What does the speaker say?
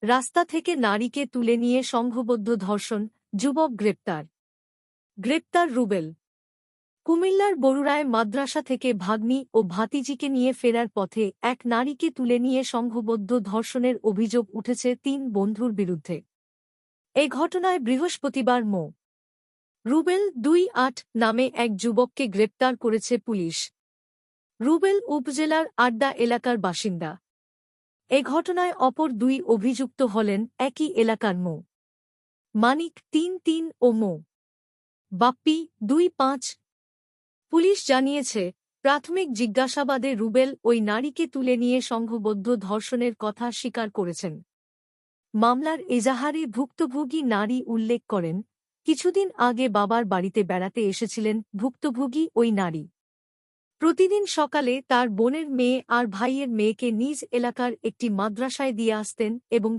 রাস্তা থেকে নারীকে তুলে নিয়ে সংঘবদ্ধ ধর্ষণ, যুবক গ্রেপ্তার। গ্রেপ্তার রুবেল। কুমিল্লার বরুড়ায় মাদ্রাসা থেকে ভাগ্নি ও ভাতিজিকে নিয়ে ফেরার পথে এক নারীকে তুলে নিয়ে সংঘবদ্ধ ধর্ষণের অভিযোগ উঠেছে ৩ বন্ধুর বিরুদ্ধে। এ ঘটনায় বৃহস্পতিবার মো. রুবেল ২৮ নামে এক যুবককে গ্রেপ্তার করেছে পুলিশ। রুবেল উপজেলার আড্ডা এলাকার বাসিন্দা। এ ঘটনায় অপর ২ অভিযুক্ত হলেন একই এলাকার মো. মানিক ৩ ও মো. বাপ্পি ২৫। পুলিশ জানিয়েছে, প্রাথমিক জিজ্ঞাসাবাদে রুবেল ওই নারীকে তুলে নিয়ে সংঘবদ্ধ ধর্ষণের কথা স্বীকার করেছেন। মামলার এজাহারে ভুক্তভোগী নারী উল্লেখ করেন, কিছুদিন আগে বাবার বাড়িতে বেড়াতে এসেছিলেন ভুক্তভোগী ওই নারী। প্রতিদিন সকালে তার বোনের মেয়ে আর ভাইয়ের মেয়েকে নিজ এলাকার একটি মাদ্রাসায় দিয়ে আসতেন এবং